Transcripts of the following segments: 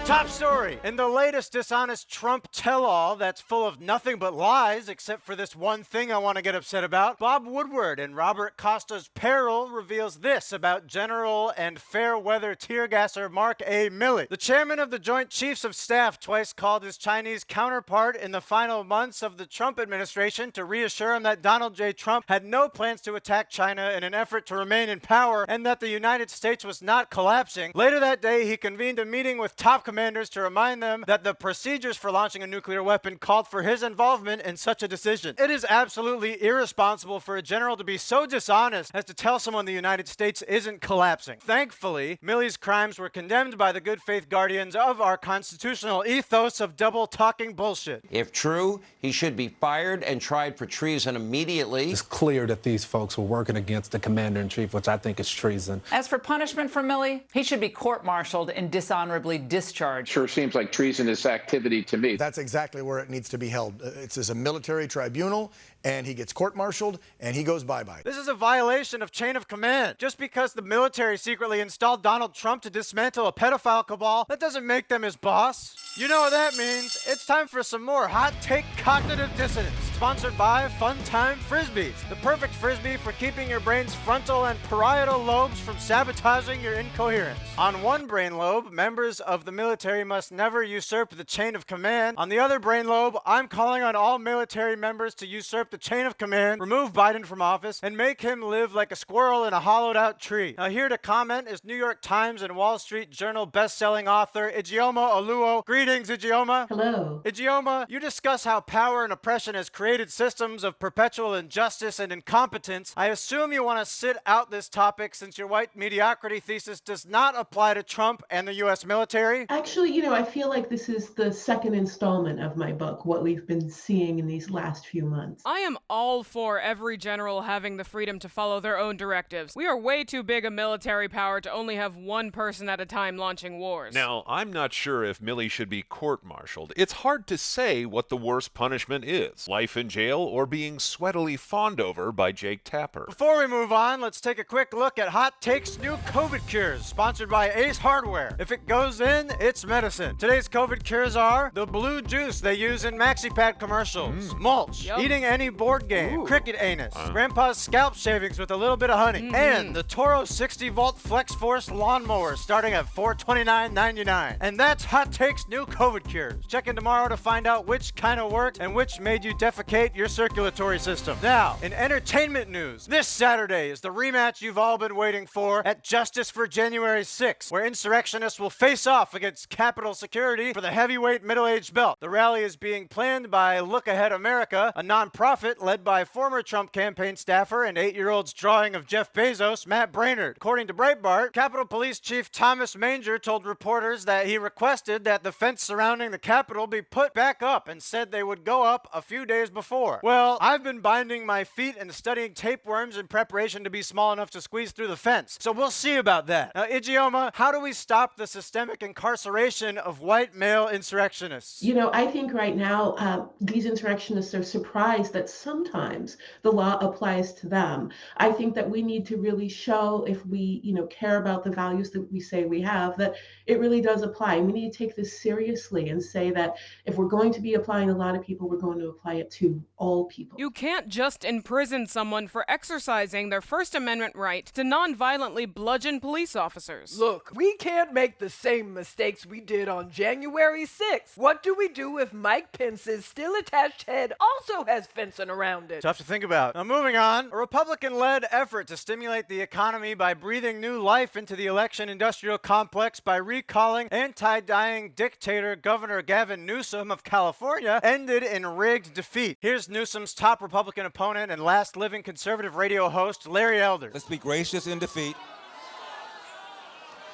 Top story. In the latest dishonest Trump tell-all that's full of nothing but lies, except for this one thing I want to get upset about, Bob Woodward in Robert Costa's peril reveals this about General and fair-weather tear gasser Mark A. Milley. The chairman of the Joint Chiefs of Staff twice called his Chinese counterpart in the final months of the Trump administration to reassure him that Donald J. Trump had no plans to attack China in an effort to remain in power and that the United States was not collapsing. Later that day, he convened a meeting with top commanders to remind them that the procedures for launching a nuclear weapon called for his involvement in such a decision. It is absolutely irresponsible for a general to be so dishonest as to tell someone the United States isn't collapsing. Thankfully, Milley's crimes were condemned by the good faith guardians of our constitutional ethos of double-talking bullshit. If true, he should be fired and tried for treason immediately. It's clear that these folks were working against the commander-in-chief, which I think is treason. As for punishment for Milley, he should be court-martialed and dishonorably discharged. Sure seems like treasonous activity to me. That's exactly where it needs to be held. It's as a military tribunal, and he gets court-martialed, and he goes bye-bye. This is a violation of chain of command. Just because the military secretly installed Donald Trump to dismantle a pedophile cabal, that doesn't make them his boss. You know what that means. It's time for some more hot take cognitive dissonance. Sponsored by Fun Time Frisbees, the perfect frisbee for keeping your brain's frontal and parietal lobes from sabotaging your incoherence. On one brain lobe, members of the military must never usurp the chain of command. On the other brain lobe, I'm calling on all military members to usurp the chain of command, remove Biden from office, and make him live like a squirrel in a hollowed-out tree. Now, here to comment is New York Times and Wall Street Journal best-selling author Ijeoma Oluo. Greetings, Ijeoma. Hello. Ijeoma, you discuss how power and oppression has created systems of perpetual injustice and incompetence. I assume you want to sit out this topic since your white mediocrity thesis does not apply to Trump and the U.S. military. Actually, I feel like this is the second installment of my book, what we've been seeing in these last few months. I am all for every general having the freedom to follow their own directives. We are way too big a military power to only have one person at a time launching wars. Now, I'm not sure if Milley should be court-martialed. It's hard to say what the worst punishment is. Life in jail or being sweatily fawned over by Jake Tapper. Before we move on, let's take a quick look at Hot Take's new COVID cures, sponsored by Ace Hardware. If it goes in, it's medicine. Today's COVID cures are the blue juice they use in MaxiPad commercials, mulch, eating any board game, cricket anus, grandpa's scalp shavings with a little bit of honey, and the Toro 60-volt Flex Force lawnmower starting at $429.99. And that's Hot Take's new COVID cures. Check in tomorrow to find out which kind of worked and which made you defecate your circulatory system. Now, in entertainment news, this Saturday is the rematch you've all been waiting for at Justice for January 6th, where insurrectionists will face off against Capitol Security for the heavyweight middle-aged belt. The rally is being planned by Look Ahead America, a nonprofit led by former Trump campaign staffer and 8-year-old's drawing of Jeff Bezos, Matt Brainerd. According to Breitbart, Capitol Police Chief Thomas Manger told reporters that he requested that the fence surrounding the Capitol be put back up and said they would go up a few days before. Well, I've been binding my feet and studying tapeworms in preparation to be small enough to squeeze through the fence, so we'll see about that. Now, Ijeoma, how do we stop the systemic incarceration of white male insurrectionists? I think right now these insurrectionists are surprised that sometimes the law applies to them. I think that we need to really show, if we, care about the values that we say we have, that it really does apply. We need to take this seriously and say that if we're going to be applying a lot of people, we're going to apply it to all people. You can't just imprison someone for exercising their First Amendment right to non-violently bludgeon police officers. Look, we can't make the same mistakes we did on January 6th. What do we do if Mike Pence's still-attached head also has fencing around it? Tough to think about. Now, moving on, a Republican-led effort to stimulate the economy by breathing new life into the election industrial complex by recalling anti-dying dictator Governor Gavin Newsom of California ended in rigged defeat. Here's Newsom's top Republican opponent and last living conservative radio host, Larry Elder. Let's be gracious in defeat.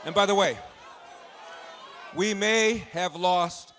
And by the way, we may have lost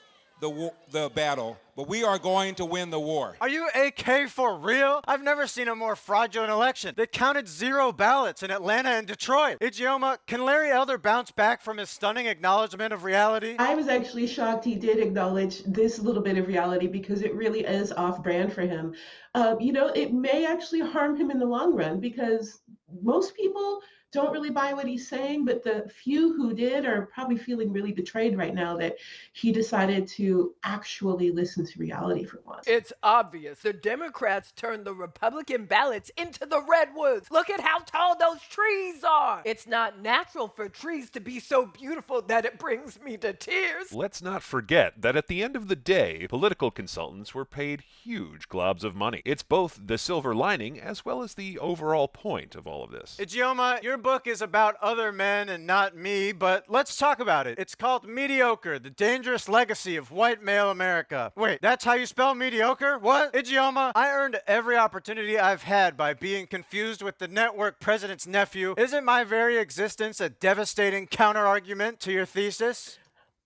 the battle, but we are going to win the war. Are you AK for real? I've never seen a more fraudulent election. They counted 0 ballots in Atlanta and Detroit. Ijeoma, can Larry Elder bounce back from his stunning acknowledgement of reality? I was actually shocked he did acknowledge this little bit of reality because it really is off-brand for him. It may actually harm him in the long run because most people don't really buy what he's saying, but the few who did are probably feeling really betrayed right now that he decided to actually listen to reality for once. It's obvious. The Democrats turned the Republican ballots into the redwoods. Look at how tall those trees are. It's not natural for trees to be so beautiful that it brings me to tears. Let's not forget that at the end of the day, political consultants were paid huge globs of money. It's both the silver lining as well as the overall point of all of this. Ijeoma, your book is about other men and not me, but let's talk about it. It's called Mediocre, the Dangerous Legacy of White Male America. Wait, that's how you spell mediocre? What? Ijeoma, I earned every opportunity I've had by being confused with the network president's nephew. Isn't my very existence a devastating counter-argument to your thesis?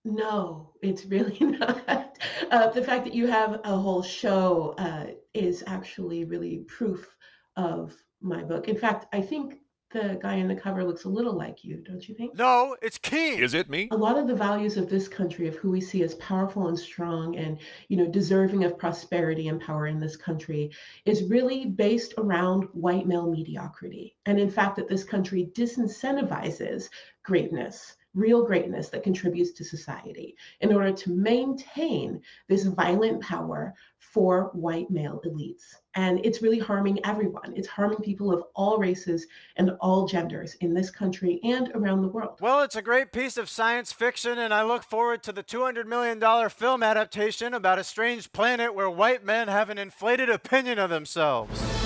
No, it's really not. The fact that you have a whole show is actually really proof of my book. In fact, I think the guy in the cover looks a little like you, don't you think? No, it's Keen. Is it me? A lot of the values of this country, of who we see as powerful and strong and, deserving of prosperity and power in this country, is really based around white male mediocrity. And in fact, that this country disincentivizes greatness, real greatness that contributes to society, in order to maintain this violent power for white male elites. And it's really harming everyone. It's harming people of all races and all genders in this country and around the world. Well, it's a great piece of science fiction, and I look forward to the $200 million film adaptation about a strange planet where white men have an inflated opinion of themselves.